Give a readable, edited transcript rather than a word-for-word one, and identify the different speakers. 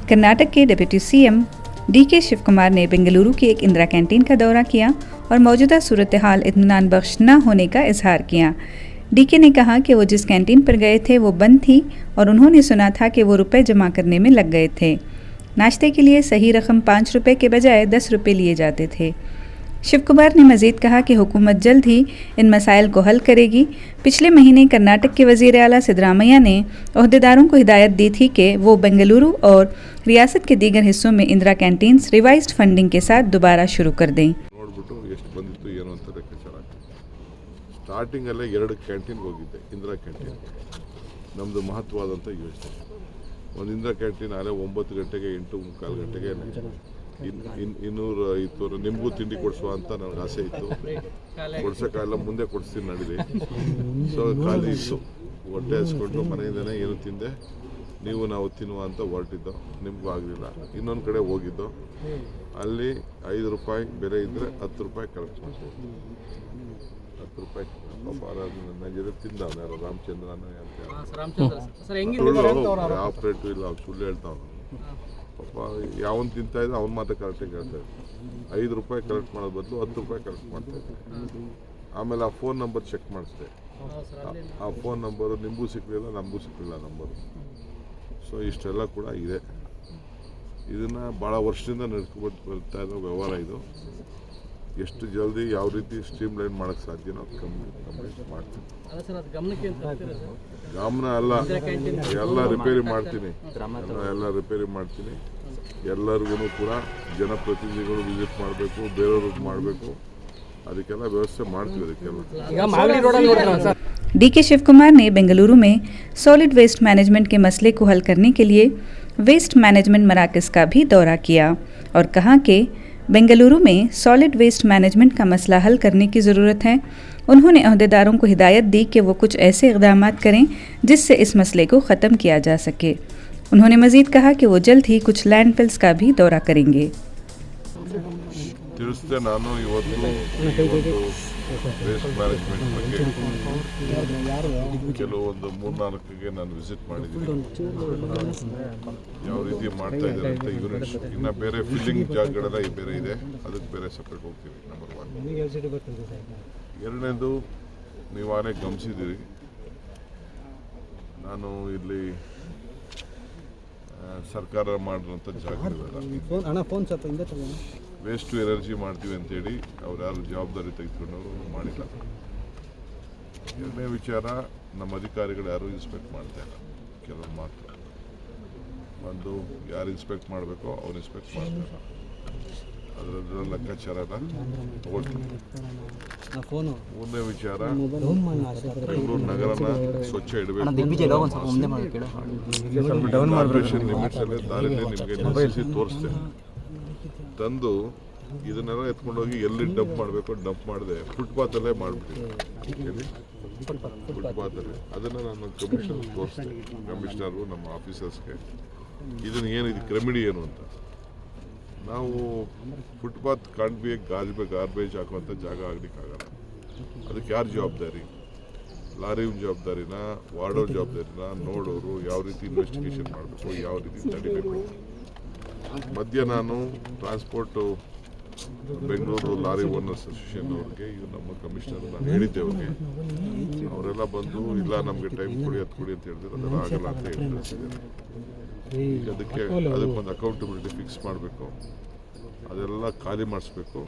Speaker 1: कर्नाटक के deputy CM D K Shiv Kumar ने बेंगलुरु की एक इंदिरा कैंटीन का दौरा किया और मौजूदा सूरत हाल इत्मीनान बख्श न होने का इजहार किया। डीके ने कहा कि वो जिस कैंटीन पर गए थे वो बंद थी और उन्होंने सुना था कि वो रुपए जमा करने में लग गए थे। नाश्ते के लिए सही रकम 5 रुपये के बजाय 10 रुपये लिए जाते थे। शिव कुमार ने मजीद कहा कि हुकूमत जल्द ही इन मसाइल को हल करेगी। पिछले महीने कर्नाटक के वज़ीर आला सिद्धरामैया ने ओहदेदारों को हिदायत दी थी कि वो बेंगलुरु और रियासत के दीगर हिस्सों में इंदिरा कैंटीन्स रिवाइज्ड फंडिंग के साथ दोबारा शुरू कर दें।
Speaker 2: ಸ್ಟಾರ್ಟಿಂಗ್ ಅಲ್ಲೇ 2 ಕ್ಯಾಂಟೀನ್ಗೆ ಹೋಗಿದ್ದೆ, ಇಂದಿರಾ ಕ್ಯಾಂಟೀನ್ ನಮ್ಮದು ಮಹತ್ವವಾದಂಥ ಯೋಜನೆ. ಒಂದು ಇಂದಿರಾ ಕ್ಯಾಂಟೀನ್ ಆಲೆ 9 ಗಂಟೆಗೆ 8:45 ಗಂಟೆಗೆ 200 ನಿಮಗೂ ತಿಂಡಿ ಕೊಡಿಸುವ ಅಂತ ನನಗೆ ಆಸೆ ಇತ್ತು. ಕೊಡ್ಸೋಕ್ಕಾಗಲ್ಲ, ಮುಂದೆ ಕೊಡಿಸ್ತೀನಿ ನಡೀಲಿ. ಸೊ ಖಾಲಿ ಇತ್ತು, ಹೊಟ್ಟೆ ಹಸ್ಕೊಂಡು ಮನೆಯಿಂದನೇ ಏನು ತಿಂದೆ, ನೀವು ನಾವು ತಿನ್ನುವ ಅಂತ ಹೊರಟಿದ್ದೋ, ನಿಮಗೂ ಆಗಲಿಲ್ಲ. ಇನ್ನೊಂದು ಕಡೆ ಹೋಗಿದ್ದೋ, ಅಲ್ಲಿ 5 ರೂಪಾಯಿ ಬೆಲೆ ಇದ್ದರೆ 10 ರೂಪಾಯಿ ಕಲೆಕ್ಟ್ ಮಾಡ್ತೀವಿ. 10 ರೂಪಾಯಿ ನನ್ನ ಜೊತೆ ತಿಂದ ಯಾರು ರಾಮಚಂದ್ರನ ಆಪ್ರೇಟಿವ್ ಇಲ್ಲ, ಅವ್ರು ಸುಳ್ಳು ಹೇಳ್ತಾವ. ಪಾಪ ಯಾವನ್ ತಿಂತಾ ಇದ್ದ ಅವ್ನು ಮಾತ್ರ ಕರೆಕ್ಟಾಗಿ ಹೇಳ್ತಾ ಇದ್ದ. 5 ರೂಪಾಯಿ ಕಲೆಕ್ಟ್ ಮಾಡೋದು ಬದಲು 10 ರೂಪಾಯಿ ಕಲೆಕ್ಟ್ ಮಾಡ್ತಾ ಇದ್ದೆ. ಆಮೇಲೆ ಆ ಫೋನ್ ನಂಬರ್ ಚೆಕ್ ಮಾಡಿಸ್ದೆ. ಆ ಫೋನ್ ನಂಬರು ನಿಮಗೂ ಸಿಕ್ಕಲಿಲ್ಲ, ನಮಗೂ ಸಿಕ್ಕಲಿಲ್ಲ ನಂಬರು. ಸೊ ಇಷ್ಟೆಲ್ಲ ಕೂಡ ಇದೆ. ಇದನ್ನು ಭಾಳ ವರ್ಷದಿಂದ ನಡ್ಕೊಬಿಟ್ಟು ಬರ್ತಾ ಇರೋ ವ್ಯವಹಾರ ಇದು. ಎಷ್ಟು ಜಲ್ದಿ ಯಾವ ರೀತಿ ಸ್ಟ್ರೀಮ್ ಲೈನ್ ಮಾಡೋಕ್ಕೆ ಸಾಧ್ಯನೋ ಕಂಪ್ಲೀಟ್ ಮಾಡ್ತೀನಿ. ಗಮನ ಅಲ್ಲ, ಎಲ್ಲ ರಿಪೇರಿ ಮಾಡ್ತೀನಿ, ಎಲ್ಲ ರಿಪೇರಿ ಮಾಡ್ತೀನಿ. ಎಲ್ಲರಿಗೂ ಕೂಡ ಜನಪ್ರತಿನಿಧಿಗಳು ವಿಸಿಟ್ ಮಾಡಬೇಕು, ಬೇರೆಯವ್ರಿಗೆ ಮಾಡಬೇಕು, ಅದಕ್ಕೆಲ್ಲ ವ್ಯವಸ್ಥೆ ಮಾಡ್ತೀವಿ. ಅದಕ್ಕೆಲ್ಲ
Speaker 1: डीके शिव कुमार ने बेंगलुरु में सॉलिड वेस्ट मैनेजमेंट के मसले को हल करने के लिए वेस्ट मैनेजमेंट मराकज़ का भी दौरा किया और कहा कि बेंगलुरु में सॉलिड वेस्ट मैनेजमेंट का मसला हल करने की ज़रूरत है। उन्होंने अहदेदारों को हिदायत दी कि वो कुछ ऐसे इक़दाम करें जिससे इस मसले को ख़त्म किया जा सके। उन्होंने मज़ीद कहा कि वो जल्द ही कुछ लैंडफिल्स का भी दौरा करेंगे।
Speaker 2: ನಾನು ಇವತ್ತು ವೇಸ್ಟ್ ಮ್ಯಾನೇಜ್ಮೆಂಟ್ ಬಗ್ಗೆ ಕೆಲವೊಂದು 3-4ಗೆ ನಾನು ವಿಸಿಟ್ ಮಾಡಿದ್ದೀನಿ. ಯಾವ ರೀತಿ ಮಾಡ್ತಾ ಇದ್ದಾರೆ ಅಂತ ಯೂನಿಟ್ಸ್, ಇನ್ನು ಬೇರೆ ಫಿಲ್ಲಿಂಗ್ ಜಾಗಗಳೆಲ್ಲ ಬೇರೆ ಇದೆ, ಅದಕ್ಕೆ ಬೇರೆ ಸಪ್ರೇಟ್ ಹೋಗ್ತೀವಿ. ನಂಬರ್ 1. ಎರಡನೇದು, ನೀವು ಆನೆ ಗಮನಿಸಿದ್ದೀರಿ, ನಾನು ಇಲ್ಲಿ ಸರ್ಕಾರ ಮಾಡಿರೋಂಥ ಜಾಗಗಳೆಲ್ಲ ವೇಸ್ಟ್ ಟು ಎನರ್ಜಿ ಮಾಡ್ತೀವಿ ಅಂತೇಳಿ ಅವ್ರು ಯಾರು ಜವಾಬ್ದಾರಿ ತೆಗೆದುಕೊಂಡವರು ಮಾಡಿಲ್ಲ. ಎರಡನೇ ವಿಚಾರ, ನಮ್ಮ ಅಧಿಕಾರಿಗಳು ಯಾರು ಇನ್ಸ್ಪೆಕ್ಟ್ ಮಾಡ್ತಾ ಇಲ್ಲ, ಕೆಲವರು ಮಾತ್ರ. ಒಂದು ಯಾರು ಇನ್ಸ್ಪೆಕ್ಟ್ ಮಾಡಬೇಕೋ ಅವ್ರು ಇನ್ಸ್ಪೆಕ್ಟ್ ಮಾಡ್ತಾರೆ. ಅದರ ಲೆಕ್ಕಾಚಾರನ ತಗೊಳ್ತೀನಿ. ಮೂರನೇ ವಿಚಾರ, ಬೆಂಗಳೂರು ನಗರನ ಸ್ವಚ್ಛ ಇಡಬೇಕು. ಕಾರ್ಪೊರೇಷನ್ ಲಿಮಿಟ್ಸ್ ಅಲ್ಲೇ ದಾರಿಯಲ್ಲಿ ನಿಮಗೆ ತೋರಿಸ್ತೇನೆ. ತಂದು ಇದನ್ನೆಲ್ಲ ಎತ್ಕೊಂಡೋಗಿ ಎಲ್ಲಿ ಡಂಪ್ ಮಾಡಬೇಕು ಡಂಪ್ ಮಾಡಿದೆ, ಫುಟ್ಪಾತಲ್ಲೇ ಮಾಡಿಬಿಟ್ಟಿದೆ. ಫುಟ್ಪಾತಲ್ಲಿ ಅದನ್ನು ನಾನು ಕಮಿಷನರ್ ತೋರಿಸ್ದೆ, ಕಮಿಷನರು ನಮ್ಮ ಆಫೀಸರ್ಸ್ಗೆ. ಇದನ್ನು ಏನು, ಇದಕ್ಕೆ ರೆಮಿಡಿ ಏನು ಅಂತ. ನಾವು ಫುಟ್ಪಾತ್ ಕಾಣ್ಬಿ ಗಾರ್ಬೇಜ್ ಹಾಕುವಂಥ ಜಾಗ ಆಗಲಿಕ್ಕಾಗಲ್ಲ. ಅದಕ್ಕೆ ಯಾರು ಜವಾಬ್ದಾರಿ? ಲಾರಿ ಜವಾಬ್ದಾರಿನ, ವಾರ್ಡೋರ್ ಜವಾಬ್ದಾರಿನ, ನೋಡೋರು ಯಾವ ರೀತಿ ಇನ್ವೆಸ್ಟಿಗೇಷನ್ ಮಾಡಬೇಕು, ಯಾವ ರೀತಿ ತಡಿಬೇಕು. ಮಧ್ಯ ನಾನು transport Bengaluru lorry owners association ಅವ್ರಿಗೆ, ಇವು ನಮ್ಮ ಕಮಿಷನರ್ ನಾನು ಹೇಳಿದ್ದೆ ಅವ್ರಿಗೆ. ಅವರೆಲ್ಲ ಬಂದು ಇಲ್ಲ ನಮಗೆ ಟೈಮ್ ಕೊಡಿ, ಅದು ಕೊಡಿ ಅಂತ ಹೇಳಿದ್ರೆ ಅದೆಲ್ಲ ಆಗಲ್ಲ ಅಂತ ಹೇಳ್ತಿದ್ದಾರೆ. ಈಗ ಅದಕ್ಕೊಂದು ಅಕೌಂಟಬಿಲಿಟಿ ಫಿಕ್ಸ್ ಮಾಡಬೇಕು, ಅದೆಲ್ಲ ಖಾಲಿ ಮಾಡಿಸ್ಬೇಕು.